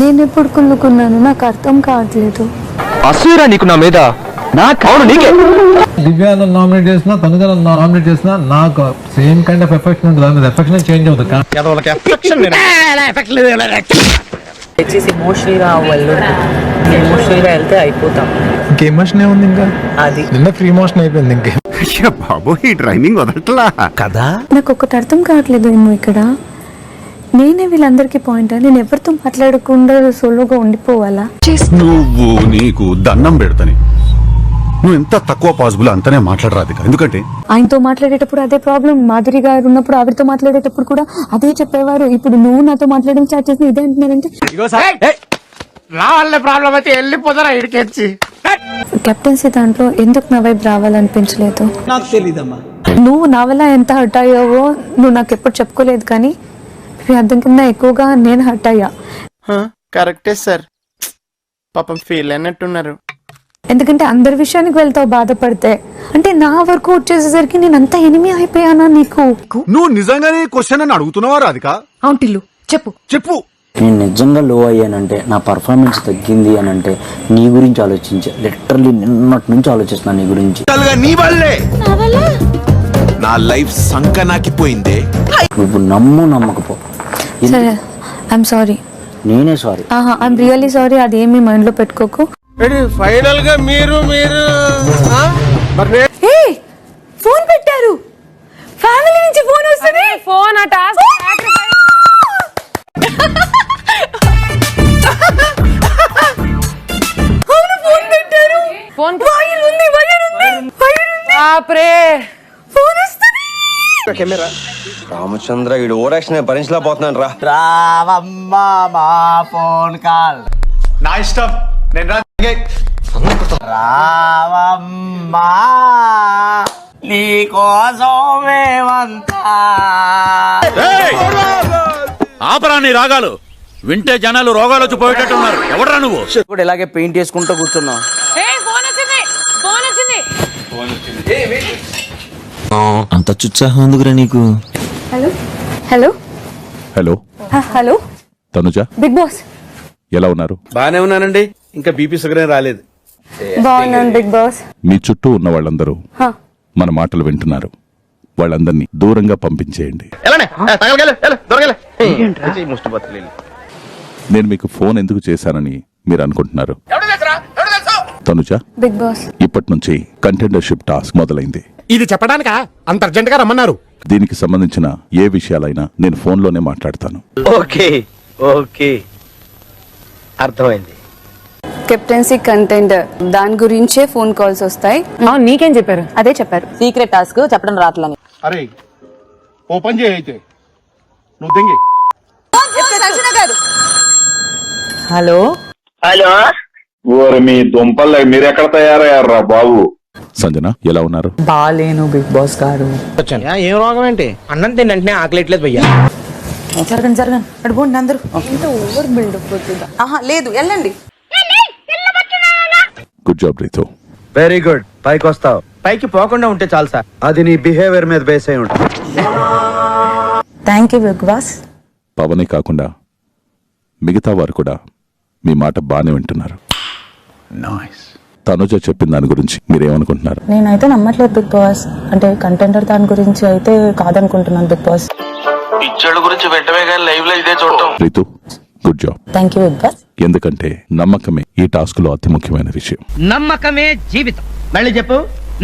నేను ఎప్పుడు కుళ్ళుకున్నాను నాకు అర్థం కావట్లేదు. అసూరా నీకు నా మీద? అవును నీకే. దివ్యాలను నామినేట్ చేసినా తనుజాలను నామినేట్ చేసినా నాకు సేమ్ కైండ్ ఆఫ్ ఎఫెక్షన్ ఉంటుంది. ఎఫెక్షన్ చేంజ్ అవుతుంది. దయచేసి ఎమోషనల్గా ఎమోషనల్గా వెళ్తే అయిపోతాం. ఇంక ఎమోషన్ ఏముంది? ఇంకా అది నిన్న ఫ్రీ మోషన్ అయిపోయింది. ఇంకే బాబు ఈ ట్రైనింగ్ వదలట్లా కదా. నాకు ఒకటి అర్థం కావట్లేదు ఏమో ఇక్కడ. నేనే వీళ్ళందరికీ పాయింట్. నేను ఎవరితో మాట్లాడకుండా సోలోగా ఉండిపోవాలా? నువ్వు నీకు దండం పెడతాని నువ్వు ఎంత తక్కువ పాసిబుల్ అంతనే మాట్లాడరాదు. ఎందుకంటే ఆయనతో మాట్లాడేటప్పుడు అదే ప్రాబ్లం, మాధురి గారు ఉన్నప్పుడు ఆవిడతో మాట్లాడేటప్పుడు కూడా అదే చెప్పేవారు. ఇప్పుడు నువ్వు నాతో మాట్లాడడం స్టార్ట్ చేసి ఇదే అంటున్నారంటే ప్రాబ్లం అయితే వెళ్ళిపోతారా ఇడికెచ్చి. కెప్టెన్సీ దాంట్లో ఎందుకు నా వైపు రావాలనిపించలేదు? నాకు తెలీదమ్మా. నువ్వు నా వల్ల ఎంత హర్ట్ అయ్యావో నువ్వు నాకు ఎప్పుడు చెప్పుకోలేదు, కానీ మీ అర్థం కింద ఎక్కువగా నేను హర్ట్ అయ్యా. కరెక్టే సార్, పాపం ఫీల్ అయినట్టున్నారు. ఎందుకంటే అందరి విషయానికి వెళ్తావు బాధపడితే. అంటే నా వరకు వచ్చేసేసరికి నేను అంత ఎనిమి అయిపోయానా నీకు? నువ్వు నిజంగానే క్వశ్చన్ అని అడుగుతున్నావా రాధిక? అవును టిల్లు, చెప్పు చెప్పు. నేను నిజంగా లో అయ్యానంటే, నా పర్ఫార్మెన్స్ తగ్గింది అని అంటే నీ గురించి ఆలోచించా. లిటరల్లీ నిన్నటి నుంచి ఆలోచిస్తున్నా నీ గురించి. నీ వల్లే నా లైఫ్ సంకనాకిపోయిందే. నువ్వు నమ్మకపో. సరే, ఐఎమ్ సారీ. నేనే సారీ. I'm really sorry. అదేమి మైండ్ లో పెట్టుకోకు. ఫైనల్ గా మీరు ఫోన్ పెట్టారు, ఫ్యామిలీ నుంచి ఫోన్ వస్తుంది. ఫోన్ ఫోన్ పెట్టారు. Phone camera. రామచంద్ర ఈడు ఓరాక్షన్ భరించలేకపోతున్నాను రా. రావమ్మా మా ఫోన్ కాల్. నా ఇష్టం. నేను రావమ్మా నీకోసం మేమంతా. ఆపరాని రాగాలు వింటే జనాలు రోగాలు వచ్చి పోయేటట్టున్నారు. ఎవడరా నువ్వు? ఇప్పుడు ఇలాగే పెయింట్ చేసుకుంటూ కూర్చున్నావు. అంత చుత్సాహం ఎందుకురా నీకు? Hello hello hello hello Tanuja, big boss. ఎలా ఉన్నారు? బానే ఉన్నానండి. ఇంకా బీపీ షుగర్ ఏం రాలేదు. బాగున్నాను బిగ్ బాస్. మీ చుట్టూ ఉన్న వాళ్ళందరూ మన మాటలు వింటున్నారు. వాళ్ళందరినీ దూరంగా పంపించేయండి. నేను మీకు ఫోన్ ఎందుకు చేశానని మీరు అనుకుంటున్నారు? తనుజ, బిగ్ బాస్, ఇప్పటి నుంచి కంటెండర్షిప్ టాస్క్ మొదలైంది. ఇది చెప్పడానికా అంత అర్జెంట్ గా రమ్మన్నారు? దీనికి సంబంధించిన ఏ విషయాలైనా నేను ఫోన్లోనే మాట్లాడతాను. ఓకే ఓకే, అర్థమైంది. కెప్టెన్సీ కంటెండర్ దాని గురించే ఫోన్ కాల్స్ వస్తాయి. నీకేం చెప్పారు? అదే చెప్పారు. సీక్రెట్ టాస్క్ చెప్పడం రాట్లని. అరే ఓపెన్ చేయి అయితే నువ్వు దింగి. హలో హలో, మీ దుంపల్లో మీరు ఎక్కడ తయారయ్యారా బాబు? సంజన, ఎలా ఉన్నారు? బాలేను బిగ్ బాస్ గారు. ఏం రోగం ఏంటి? అన్నం తినంటే ఆకలిట్లేదు భయ్యా. జరగండి అడుగుండి అందరూ. ఓవర్ బిల్డప్ అవుతుందా? లేదు వెళ్ళండి. Good job Ritu. Very good. పైకి వస్తావు. పైకి పోకుండా ఉంటే చాలు సార్. అది నీ బిహేవియర్ మీద బేస్ అయి ఉంటుంది. Thank you big boss. పవనే కాకుండా మిగతా వారు కూడా మీ మాట బాగానే వింటున్నారు. తనుజ చెప్పిన దాని గురించి మీరేమనుకుంటున్నారు? నేనైతే నమ్మట్లేదు బిగ్ బాస్. అంటే కంటెండర్ దాని గురించి అయితే కాదనుకుంటున్నాను బిగ్ బాస్. పిచ్చోళ్ళ గురించి వెంటనే కానీ లైవ్ లో ఇదే చూడటం. Ritu, good job. Thank you big boss. ఎందుకంటే నమ్మకమే ఈ టాస్క్ లో అతి ముఖ్యమైన విషయం. నమ్మకమే జీవితం. మళ్ళీ చెప్పు.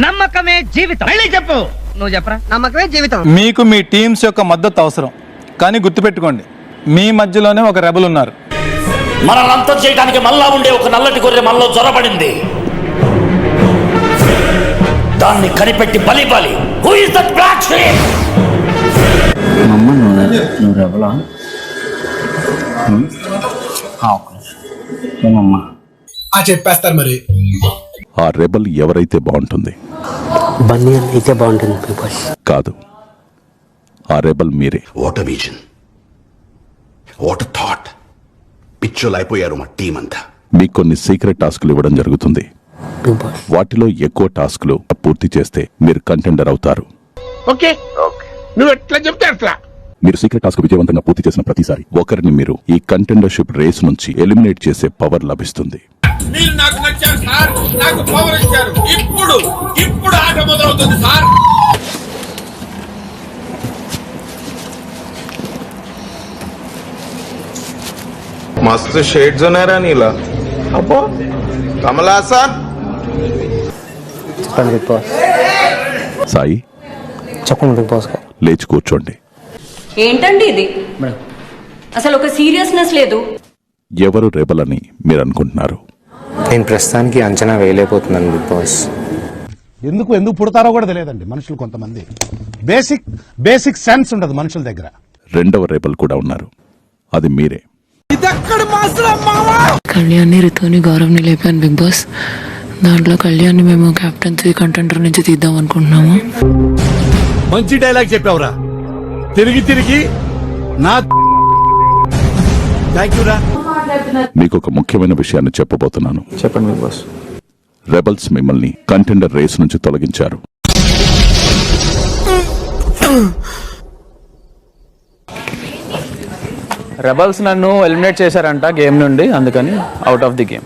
నమ్మకమే జీవితం. మళ్ళీ చెప్పు. నువ్వు చెప్పరా. నమ్మకమే జీవితం. మీకు మీ టీమ్స్ యొక్క మద్దతు అవసరం, కానీ గుర్తుపెట్టుకోండి, మీ మధ్యలోనే ఒక రెబల్ ఉన్నారు. మనల్ని చేయడానికి మళ్ళా ఉండే ఒక నల్లటి గొర్రె మనలో జ్వరపడింది. దాన్ని కనిపెట్టి బలి. Who is that black sheep? నువ్వు రెబలా? ఏమమ్మా చెప్పేస్తారు మరి. ఆ రెబల్ ఎవరైతే బాగుంటుంది? బన్నీ అయితే బాగుంటుంది బిగ్ బాస్. కాదు, ఆ రెబల్ మీరే. What a vision, what a thought. పిచ్చోలు అయిపోయారు మా టీం అంతా. మీకు కొన్ని సీక్రెట్ టాస్క్లు ఇవ్వడం జరుగుతుంది. వాటిలో ఎక్కువ టాస్క్లు పూర్తి చేస్తే మీరు కంటెండర్ అవుతారు. ఓకే, నువ్వు ఎట్లా చెప్తే అట్లా. మీరు సీక్రెట్ టాస్క్ విజయవంతంగా పూర్తి చేసిన ప్రతిసారి ఒకరిని మీరు ఈ కంటెండర్షిప్ రేస్ నుంచి ఎలిమినేట్ చేసే పవర్ లభిస్తుంది. మీరు నాకు నచ్చారు సార్, నాకు పవర్ ఇచ్చారు. ఇప్పుడు ఆట మొదలవుతుంది సార్. मस्त शेड्स ఉన్నాయి రా నీలా. అబ్బో కమలా సార్. చెప్పండి బిగ్ బాస్. సాయి చెప్పండి బిగ్ బాస్ గారు. లేచి కూర్చోండి. ఏంటండి ఇది? అసలు ఒక సీరియస్నెస్ లేదు. ఎవరు రెబల్ అని మీరు అనుకుంటున్నారు? నేను ప్రస్తుతానికి అంచనా వేయలేకపోతున్నాను బిగ్ బాస్. ఎందుకు పుడతారో కూడా తెలియదండి మనుషులు. కొంతమంది బేసిక్ సెన్స్ ఉండదు మనుషుల దగ్గర. రెండవ రెబల్ కూడా ఉన్నారు, అది మీరే. కళ్యాణ్ని, రితుని, గౌరవ్ని లేపాను బిగ్ బాస్. దాంట్లో కళ్యాణ్ని మేము కెప్టెన్సీ కంటెండర్ నుంచి తీద్దాం అనుకుంటున్నాము. మంచి డైలాగ్ చెప్పావురా. తిరిగి నా థ్యాంక్ యూ రా. మీకు ఒక ముఖ్యమైన విషయాన్ని చెప్పబోతున్నాను. చెప్పండి బిగ్ బాస్. రెబల్స్ మిమ్మల్ని కంటెండర్ రేస్ నుంచి తొలగించారు. రెబల్స్ నన్ను ఎలిమినేట్ చేశారంట గేమ్ నుండి, అందుకని అవుట్ ఆఫ్ ది గేమ్.